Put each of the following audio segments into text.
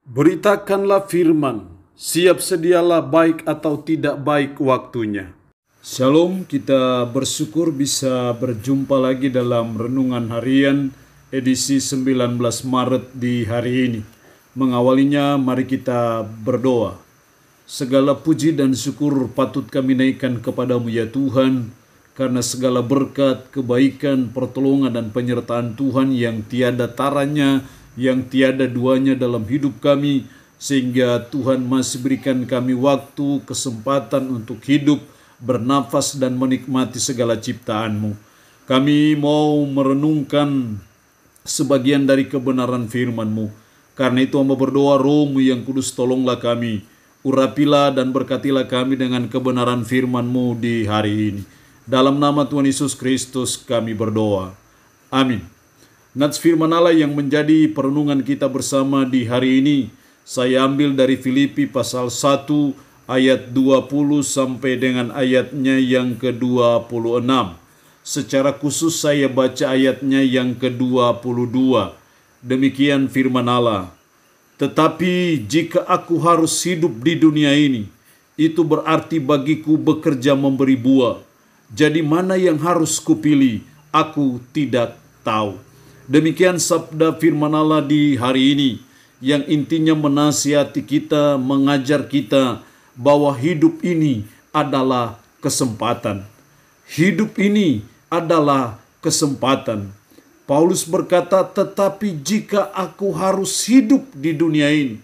Beritakanlah firman, siap sedialah baik atau tidak baik waktunya. Shalom, kita bersyukur bisa berjumpa lagi dalam Renungan Harian edisi 19 Maret di hari ini. Mengawalinya, mari kita berdoa. Segala puji dan syukur patut kami naikkan kepadamu ya Tuhan, karena segala berkat, kebaikan, pertolongan dan penyertaan Tuhan yang tiada taranya, yang tiada duanya dalam hidup kami, sehingga Tuhan masih berikan kami waktu, kesempatan untuk hidup, bernafas dan menikmati segala ciptaan-Mu. Kami mau merenungkan sebagian dari kebenaran firman-Mu. Karena itu hamba berdoa, Roh-Mu yang kudus tolonglah kami, urapilah dan berkatilah kami dengan kebenaran firman-Mu di hari ini. Dalam nama Tuhan Yesus Kristus kami berdoa. Amin. Nats firman Allah yang menjadi perenungan kita bersama di hari ini, saya ambil dari Filipi pasal 1 ayat 20 sampai dengan ayatnya yang ke-26. Secara khusus saya baca ayatnya yang ke-22. Demikian firman Allah. Tetapi jika aku harus hidup di dunia ini, itu berarti bagiku bekerja memberi buah. Jadi mana yang harus kupilih, aku tidak tahu. Demikian sabda firman Allah di hari ini, yang intinya menasihati kita, mengajar kita bahwa hidup ini adalah kesempatan. Hidup ini adalah kesempatan. Paulus berkata, tetapi jika aku harus hidup di dunia ini,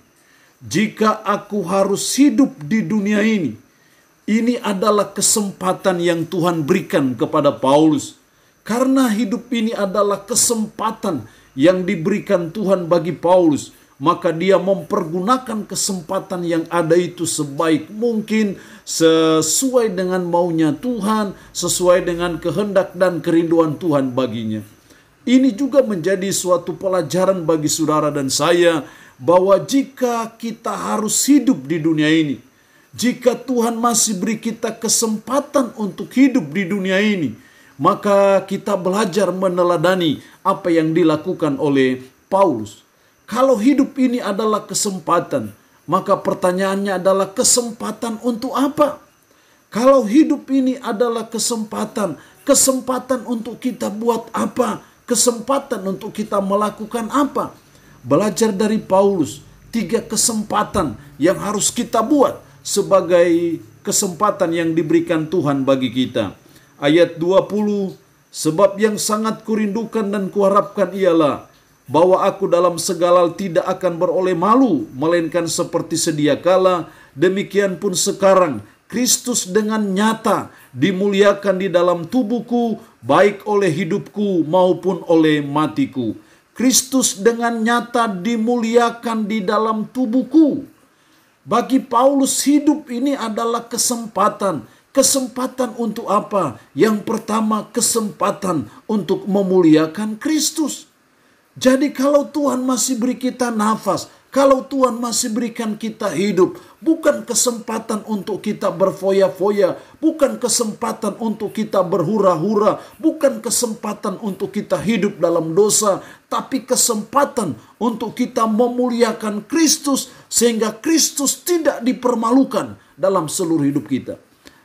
jika aku harus hidup di dunia ini adalah kesempatan yang Tuhan berikan kepada Paulus. Karena hidup ini adalah kesempatan yang diberikan Tuhan bagi Paulus, maka dia mempergunakan kesempatan yang ada itu sebaik mungkin, sesuai dengan maunya Tuhan, sesuai dengan kehendak dan kerinduan Tuhan baginya. Ini juga menjadi suatu pelajaran bagi saudara dan saya, bahwa jika kita harus hidup di dunia ini, jika Tuhan masih beri kita kesempatan untuk hidup di dunia ini, maka kita belajar meneladani apa yang dilakukan oleh Paulus. Kalau hidup ini adalah kesempatan, maka pertanyaannya adalah kesempatan untuk apa? Kalau hidup ini adalah kesempatan, kesempatan untuk kita buat apa? Kesempatan untuk kita melakukan apa? Belajar dari Paulus, 3 kesempatan yang harus kita buat sebagai kesempatan yang diberikan Tuhan bagi kita. Ayat 20, sebab yang sangat kurindukan dan kuharapkan ialah bahwa aku dalam segala tidak akan beroleh malu, melainkan seperti sedia kala, demikian pun sekarang Kristus dengan nyata dimuliakan di dalam tubuhku, baik oleh hidupku maupun oleh matiku. Kristus dengan nyata dimuliakan di dalam tubuhku. Bagi Paulus, hidup ini adalah kesempatan. Kesempatan untuk apa? Yang pertama, kesempatan untuk memuliakan Kristus. Jadi kalau Tuhan masih beri kita nafas, kalau Tuhan masih berikan kita hidup, bukan kesempatan untuk kita berfoya-foya, bukan kesempatan untuk kita berhura-hura, bukan kesempatan untuk kita hidup dalam dosa, tapi kesempatan untuk kita memuliakan Kristus, sehingga Kristus tidak dipermalukan dalam seluruh hidup kita.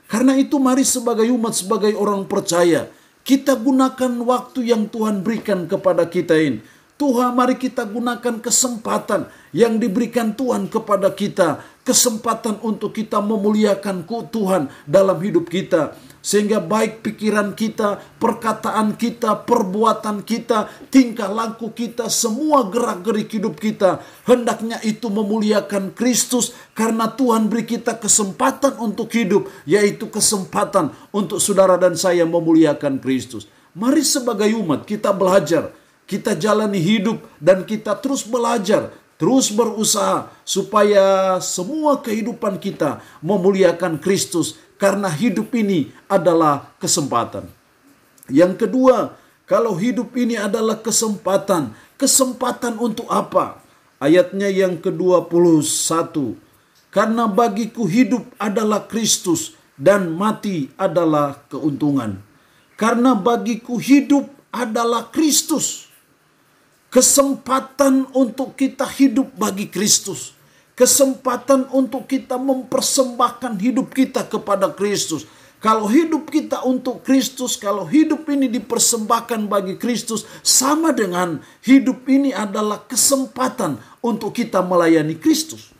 Karena itu mari sebagai umat, sebagai orang percaya, kita gunakan waktu yang Tuhan berikan kepada kita ini. Tuhan, mari kita gunakan kesempatan yang diberikan Tuhan kepada kita. Kesempatan untuk kita memuliakan Tuhan dalam hidup kita. Sehingga baik pikiran kita, perkataan kita, perbuatan kita, tingkah laku kita, semua gerak-gerik hidup kita, hendaknya itu memuliakan Kristus. Karena Tuhan beri kita kesempatan untuk hidup, yaitu kesempatan untuk saudara dan saya memuliakan Kristus. Mari sebagai umat kita belajar, kita jalani hidup dan kita terus belajar, terus berusaha supaya semua kehidupan kita memuliakan Kristus. Karena hidup ini adalah kesempatan. Yang kedua, kalau hidup ini adalah kesempatan, kesempatan untuk apa? Ayatnya yang ke-21. Karena bagiku hidup adalah Kristus dan mati adalah keuntungan. Karena bagiku hidup adalah Kristus. Kesempatan untuk kita hidup bagi Kristus. Kesempatan untuk kita mempersembahkan hidup kita kepada Kristus. Kalau hidup kita untuk Kristus, kalau hidup ini dipersembahkan bagi Kristus, sama dengan hidup ini adalah kesempatan untuk kita melayani Kristus.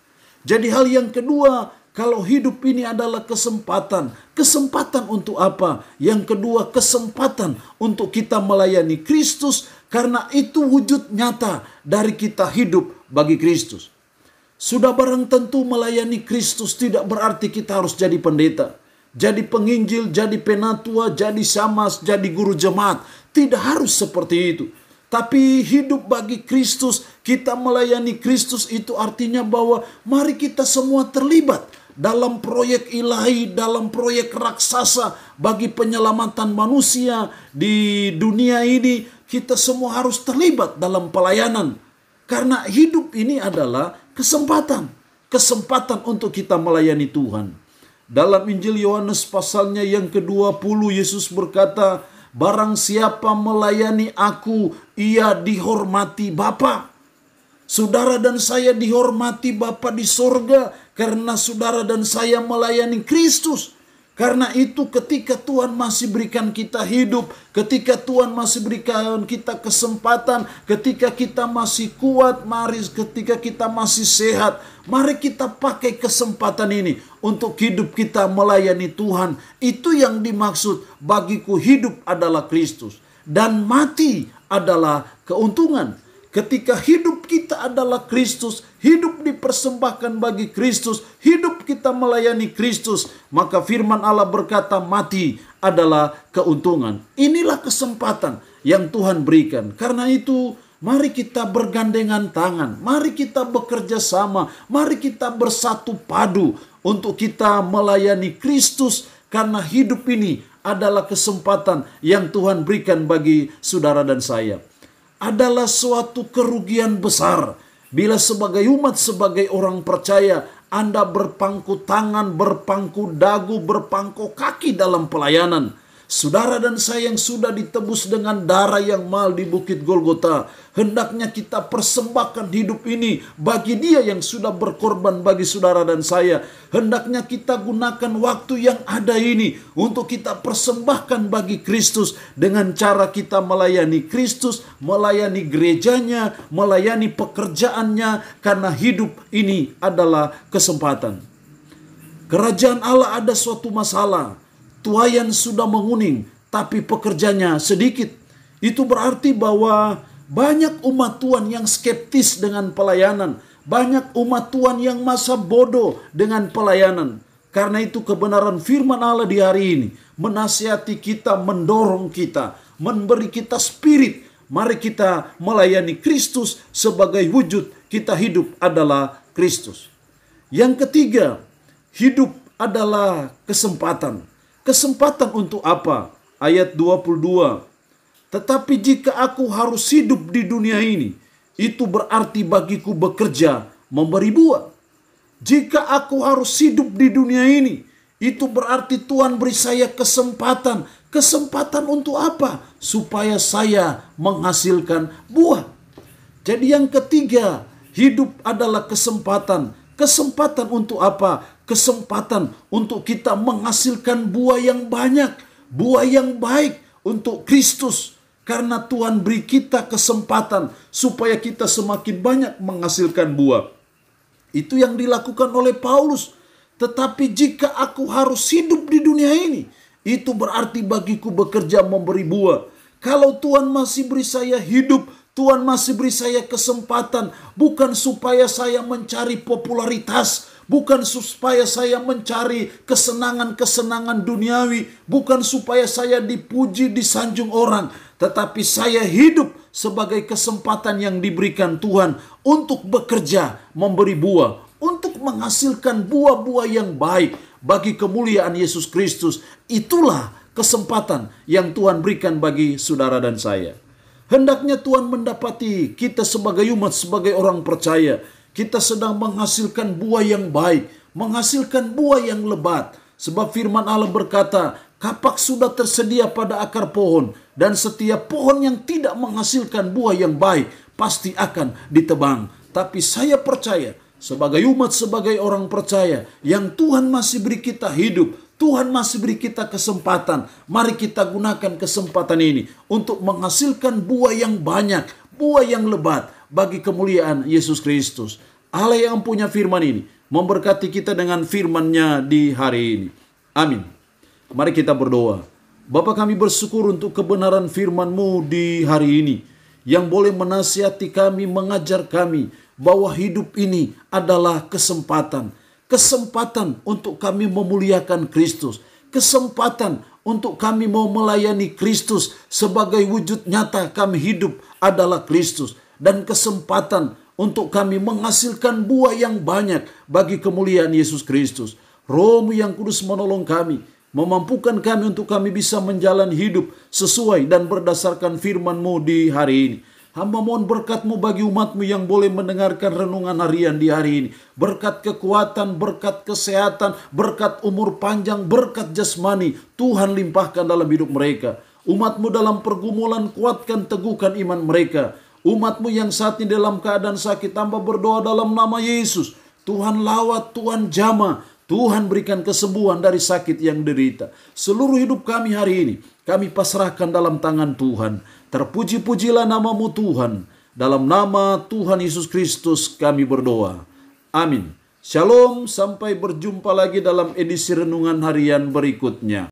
Jadi hal yang kedua, kalau hidup ini adalah kesempatan. Kesempatan untuk apa? Yang kedua, kesempatan untuk kita melayani Kristus. Karena itu wujud nyata dari kita hidup bagi Kristus. Sudah barang tentu melayani Kristus tidak berarti kita harus jadi pendeta, jadi penginjil, jadi penatua, jadi samas, jadi guru jemaat. Tidak harus seperti itu. Tapi hidup bagi Kristus, kita melayani Kristus itu artinya bahwa mari kita semua terlibat dalam proyek ilahi, dalam proyek raksasa bagi penyelamatan manusia di dunia ini. Kita semua harus terlibat dalam pelayanan. Karena hidup ini adalah kesempatan. Kesempatan untuk kita melayani Tuhan. Dalam Injil Yohanes pasalnya yang ke-20, Yesus berkata, barang siapa melayani aku, ia dihormati Bapa. Saudara dan saya dihormati Bapa di sorga karena saudara dan saya melayani Kristus. Karena itu ketika Tuhan masih berikan kita hidup, ketika Tuhan masih berikan kita kesempatan, ketika kita masih kuat, ketika kita masih sehat, mari kita pakai kesempatan ini untuk hidup kita melayani Tuhan. Itu yang dimaksud, bagiku hidup adalah Kristus dan mati adalah keuntungan. Ketika hidup kita adalah Kristus, hidup dipersembahkan bagi Kristus, hidup kita melayani Kristus, maka firman Allah berkata mati adalah keuntungan. Inilah kesempatan yang Tuhan berikan. Karena itu mari kita bergandengan tangan, mari kita bekerja sama, mari kita bersatu padu untuk kita melayani Kristus. Karena hidup ini adalah kesempatan yang Tuhan berikan bagi saudara dan saya. Adalah suatu kerugian besar bila sebagai umat, sebagai orang percaya, Anda berpangku tangan, berpangku dagu, berpangku kaki dalam pelayanan. Saudara dan saya yang sudah ditebus dengan darah yang mahal di Bukit Golgota, hendaknya kita persembahkan hidup ini bagi Dia yang sudah berkorban bagi saudara dan saya. Hendaknya kita gunakan waktu yang ada ini untuk kita persembahkan bagi Kristus dengan cara kita melayani Kristus, melayani gerejanya, melayani pekerjaannya, karena hidup ini adalah kesempatan. Kerajaan Allah ada suatu masalah. Tuayan sudah menguning, tapi pekerjanya sedikit. Itu berarti bahwa banyak umat Tuhan yang skeptis dengan pelayanan. Banyak umat Tuhan yang masa bodoh dengan pelayanan. Karena itu kebenaran firman Allah di hari ini menasihati kita, mendorong kita, memberi kita spirit. Mari kita melayani Kristus sebagai wujud kita hidup adalah Kristus. Yang ketiga, hidup adalah kesempatan. Kesempatan untuk apa? Ayat 22. Tetapi jika aku harus hidup di dunia ini, itu berarti bagiku bekerja memberi buah. Jika aku harus hidup di dunia ini, itu berarti Tuhan beri saya kesempatan. Kesempatan untuk apa? Supaya saya menghasilkan buah. Jadi yang ketiga, hidup adalah kesempatan. Kesempatan untuk apa? Kesempatan untuk kita menghasilkan buah yang banyak, buah yang baik untuk Kristus. Karena Tuhan beri kita kesempatan supaya kita semakin banyak menghasilkan buah. Itu yang dilakukan oleh Paulus. Tetapi jika aku harus hidup di dunia ini, itu berarti bagiku bekerja memberi buah. Kalau Tuhan masih beri saya hidup, Tuhan masih beri saya kesempatan, bukan supaya saya mencari popularitas, bukan supaya saya mencari kesenangan-kesenangan duniawi, bukan supaya saya dipuji, disanjung orang, tetapi saya hidup sebagai kesempatan yang diberikan Tuhan untuk bekerja, memberi buah, untuk menghasilkan buah-buah yang baik bagi kemuliaan Yesus Kristus. Itulah kesempatan yang Tuhan berikan bagi saudara dan saya. Hendaknya Tuhan mendapati kita sebagai umat, sebagai orang percaya, kita sedang menghasilkan buah yang baik, menghasilkan buah yang lebat. Sebab firman Allah berkata, kapak sudah tersedia pada akar pohon, dan setiap pohon yang tidak menghasilkan buah yang baik pasti akan ditebang. Tapi saya percaya sebagai umat, sebagai orang percaya yang Tuhan masih beri kita hidup, Tuhan masih beri kita kesempatan. Mari kita gunakan kesempatan ini untuk menghasilkan buah yang banyak, buah yang lebat bagi kemuliaan Yesus Kristus. Allah yang punya firman ini memberkati kita dengan firman-Nya di hari ini. Amin. Mari kita berdoa. Bapa, kami bersyukur untuk kebenaran firman-Mu di hari ini, yang boleh menasihati kami, mengajar kami bahwa hidup ini adalah kesempatan. Kesempatan untuk kami memuliakan Kristus. Kesempatan untuk kami mau melayani Kristus. Sebagai wujud nyata kami hidup adalah Kristus. Dan kesempatan untuk kami menghasilkan buah yang banyak bagi kemuliaan Yesus Kristus. Roh-Mu yang kudus menolong kami, memampukan kami untuk kami bisa menjalani hidup sesuai dan berdasarkan firman-Mu di hari ini. Hamba mohon berkat-Mu bagi umat-Mu yang boleh mendengarkan renungan harian di hari ini. Berkat kekuatan, berkat kesehatan, berkat umur panjang, berkat jasmani, Tuhan limpahkan dalam hidup mereka. Umat-Mu dalam pergumulan, kuatkan, teguhkan iman mereka. Umat-Mu yang saat ini dalam keadaan sakit, hamba berdoa dalam nama Yesus. Tuhan lawat, Tuhan jamah, Tuhan berikan kesembuhan dari sakit yang derita. Seluruh hidup kami hari ini, kami pasrahkan dalam tangan Tuhan. Terpuji-pujilah nama-Mu Tuhan. Dalam nama Tuhan Yesus Kristus kami berdoa. Amin. Shalom, sampai berjumpa lagi dalam edisi renungan harian berikutnya.